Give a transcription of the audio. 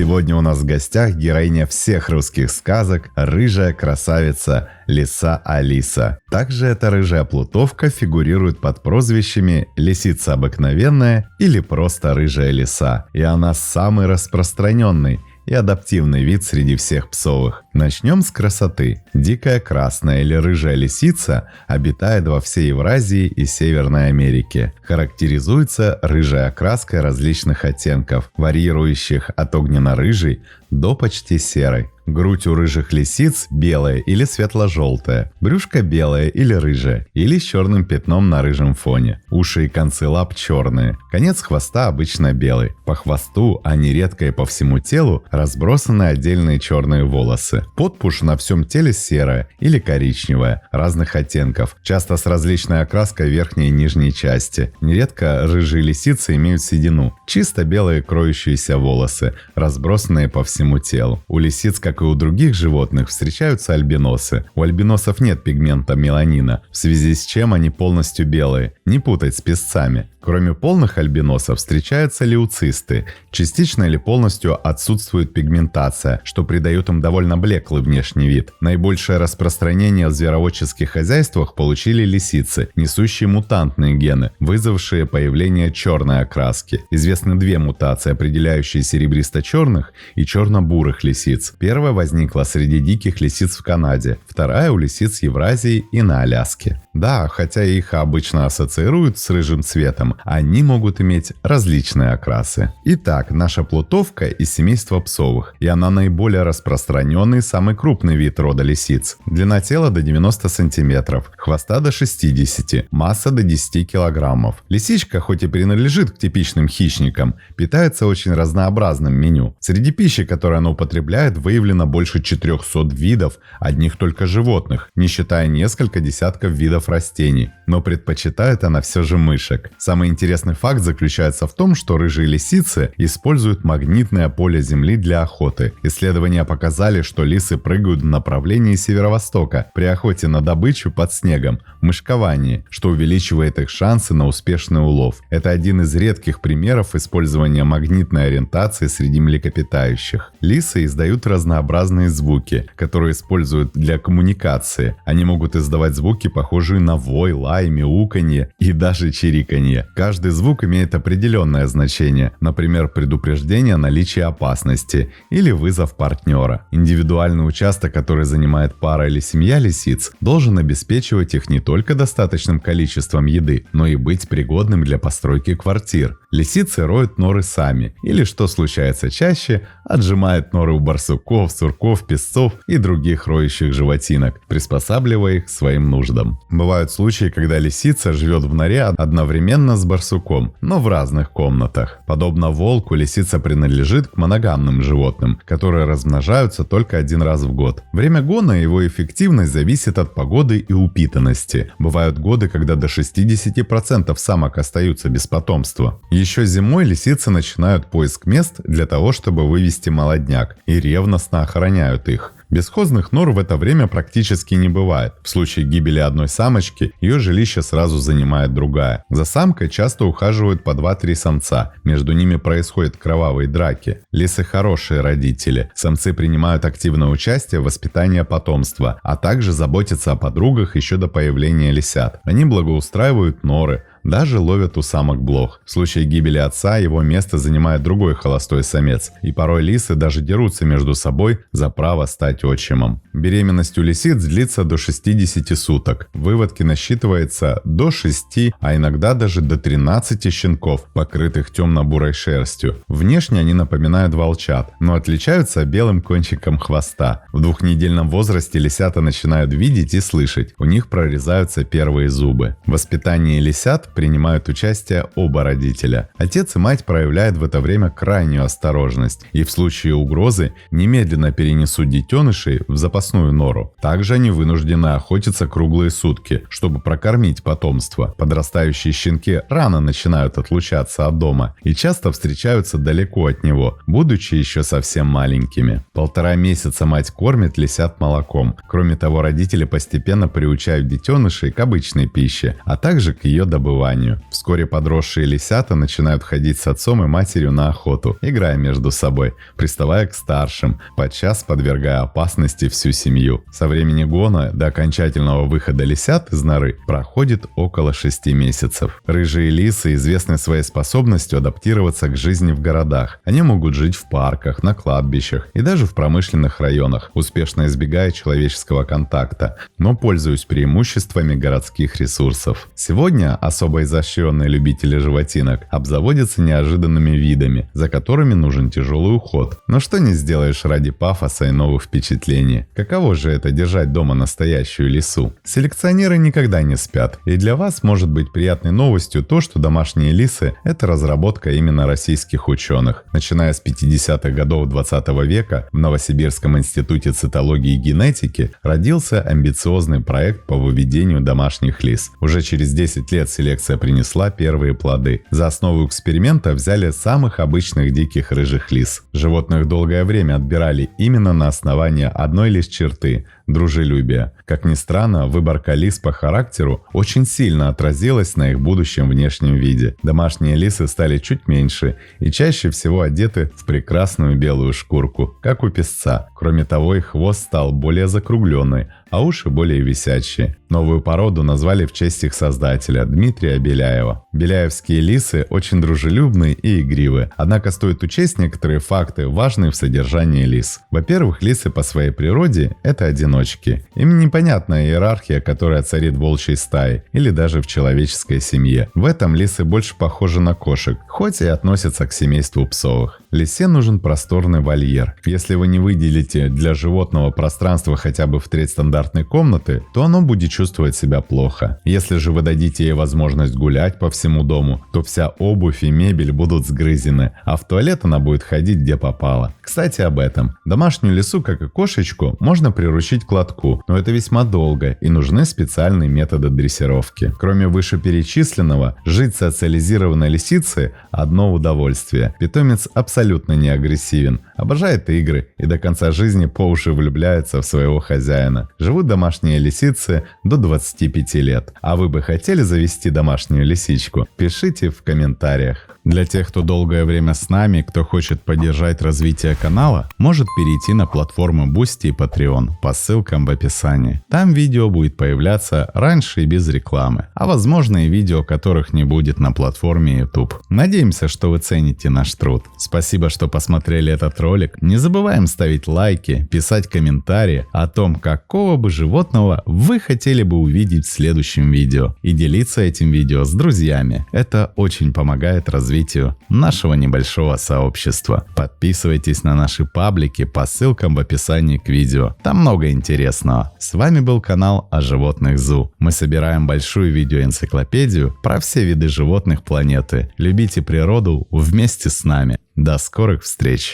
Сегодня у нас в гостях героиня всех русских сказок, рыжая красавица Лиса Алиса. Также эта рыжая плутовка фигурирует под прозвищами Лисица обыкновенная или просто Рыжая Лиса. И она самый распространенный и адаптивный вид среди всех псовых. Начнем с красоты. Дикая красная или рыжая лисица обитает во всей Евразии и Северной Америке. Характеризуется рыжей окраской различных оттенков, варьирующих от огненно-рыжей до почти серой. Грудь у рыжих лисиц белая или светло-желтая, брюшко белое или рыжее, или с черным пятном на рыжем фоне. Уши и концы лап черные, конец хвоста обычно белый. По хвосту, а нередко и по всему телу, разбросаны отдельные черные волосы. Подпушь на всем теле серая или коричневая, разных оттенков, часто с различной окраской верхней и нижней части. Нередко рыжие лисицы имеют седину, чисто белые кроющиеся волосы, разбросанные по всему телу. У лисиц, как и у других животных, встречаются альбиносы. У альбиносов нет пигмента меланина, в связи с чем они полностью белые, не путать с песцами. Кроме полных альбиносов встречаются лeuцисты. Частично или полностью отсутствует пигментация, что придает им довольно блеклый внешний вид. Наибольшее распространение в звероводческих хозяйствах получили лисицы, несущие мутантные гены, вызвавшие появление черной окраски. Известны две мутации, определяющие серебристо-черных и черно-бурых лисиц. Первая возникла среди диких лисиц в Канаде, вторая у лисиц Евразии и на Аляске. Да, хотя их обычно ассоциируют с рыжим цветом, они могут иметь различные окрасы. Итак, наша плутовка из семейства псовых, и она наиболее распространенный и самый крупный вид рода лисиц. Длина тела до 90 см, хвоста до 60, масса до 10 кг. Лисичка, хоть и принадлежит к типичным хищникам, питается очень разнообразным меню. Среди пищи, которую она употребляет, выявлено больше 400 видов одних только животных, не считая несколько десятков видов растений, но предпочитает она все же мышек. Самый интересный факт заключается в том, что рыжие лисицы используют магнитное поле Земли для охоты. Исследования показали, что лисы прыгают в направлении северо-востока при охоте на добычу под снегом, мышковании, что увеличивает их шансы на успешный улов. Это один из редких примеров использования магнитной ориентации среди млекопитающих. Лисы издают разнообразные звуки, которые используют для коммуникации. Они могут издавать звуки, похожие на вой, лай, мяуканье и даже чириканье. Каждый звук имеет определенное значение, например, предупреждение о наличии опасности или вызов партнера. Индивидуальный участок, который занимает пара или семья лисиц, должен обеспечивать их не только достаточным количеством еды, но и быть пригодным для постройки квартир. Лисицы роют норы сами, или, что случается чаще, отжимают норы у барсуков, сурков, песцов и других роющих животинок, приспосабливая их к своим нуждам. Бывают случаи, когда лисица живет в норе одновременно с барсуком, но в разных комнатах. Подобно волку, лисица принадлежит к моногамным животным, которые размножаются только один раз в год. Время гона и его эффективность зависит от погоды и упитанности. Бывают годы, когда до 60% самок остаются без потомства. Еще зимой лисицы начинают поиск мест для того, чтобы вывести молодняк, и ревностно охраняют их. Бесхозных нор в это время практически не бывает. В случае гибели одной самочки, ее жилище сразу занимает другая. За самкой часто ухаживают по 2-3 самца. Между ними происходят кровавые драки. Лисы хорошие родители. Самцы принимают активное участие в воспитании потомства, а также заботятся о подругах еще до появления лисят. Они благоустраивают норы, даже ловят у самок блох. В случае гибели отца его место занимает другой холостой самец, и порой лисы даже дерутся между собой за право стать отчимом. Беременность у лисиц длится до 60 суток. В выводке насчитывается до 6, а иногда даже до 13 щенков, покрытых темно-бурой шерстью. Внешне они напоминают волчат, но отличаются белым кончиком хвоста. В 2-недельном возрасте лисята начинают видеть и слышать, у них прорезаются первые зубы. В воспитании лисят принимают участие оба родителя. Отец и мать проявляют в это время крайнюю осторожность и в случае угрозы немедленно перенесут детенышей в запасную нору. Также они вынуждены охотиться круглые сутки, чтобы прокормить потомство. Подрастающие щенки рано начинают отлучаться от дома и часто встречаются далеко от него, будучи еще совсем маленькими. 1,5 месяца мать кормит лисят молоком. Кроме того, родители постепенно приучают детенышей к обычной пище, а также к ее добыванию. выживанию. Вскоре подросшие лисята начинают ходить с отцом и матерью на охоту, играя между собой, приставая к старшим, подчас подвергая опасности всю семью. Со времени гона до окончательного выхода лисят из норы проходит около 6 месяцев. Рыжие лисы известны своей способностью адаптироваться к жизни в городах. Они могут жить в парках, на кладбищах и даже в промышленных районах, успешно избегая человеческого контакта, но пользуясь преимуществами городских ресурсов. Сегодня особо изощренные любители животинок обзаводятся неожиданными видами, за которыми нужен тяжелый уход. Но что не сделаешь ради пафоса и новых впечатлений? Каково же это держать дома настоящую лису? Селекционеры никогда не спят, и для вас может быть приятной новостью то, что домашние лисы – это разработка именно российских ученых. Начиная с 50-х годов 20 века в Новосибирском институте цитологии и генетики родился амбициозный проект по выведению домашних лис. Уже через 10 лет селекция принесла первые плоды. За основу эксперимента взяли самых обычных диких рыжих лис. Животных долгое время отбирали именно на основании одной лишь черты – дружелюбия. Как ни странно, выборка лис по характеру очень сильно отразилась на их будущем внешнем виде. Домашние лисы стали чуть меньше и чаще всего одеты в прекрасную белую шкурку, как у песца. Кроме того, их хвост стал более закругленный, а уши более висячие. Новую породу назвали в честь их создателя Дмитрия Беляева. Беляевские лисы очень дружелюбные и игривые, однако стоит учесть некоторые факты, важные в содержании лис. Во-первых, лисы по своей природе – это одиночки. Им непонятна иерархия, которая царит в волчьей стае или даже в человеческой семье. В этом лисы больше похожи на кошек, хоть и относятся к семейству псовых. Лисе нужен просторный вольер. Если вы не выделите для животного пространство хотя бы в треть стандартной комнаты, то оно будет чувствовать себя плохо. Если же вы дадите ей возможность гулять по всему дому, то вся обувь и мебель будут сгрызены, а в туалет она будет ходить где попало. Кстати, об этом. Домашнюю лису, как и кошечку, можно приручить к лотку, но это весьма долго и нужны специальные методы дрессировки. Кроме вышеперечисленного, жить социализированной лисицей – одно удовольствие. Питомец абсолютно не агрессивен, обожает игры и до конца жизни по уши влюбляется в своего хозяина. Живут домашние лисицы до 25 лет. А вы бы хотели завести домашнюю лисичку? Пишите в комментариях. Для тех, кто долгое время с нами, кто хочет поддержать развитие канала, может перейти на платформы Boosty и Patreon по ссылкам в описании. Там видео будет появляться раньше и без рекламы, а возможно и видео, которых не будет на платформе YouTube. Надеемся, что вы цените наш труд. Спасибо, что посмотрели этот ролик. Не забываем ставить лайки, писать комментарии о том, какого бы животного вы хотели бы увидеть в следующем видео, и делиться этим видео с друзьями. Это очень помогает развитию нашего небольшого сообщества. Подписывайтесь на наши паблики по ссылкам в описании к видео. Там много интересного. С вами был канал о животных ЗУ. Мы собираем большую видеоэнциклопедию про все виды животных планеты. Любите природу вместе с нами. До скорых встреч!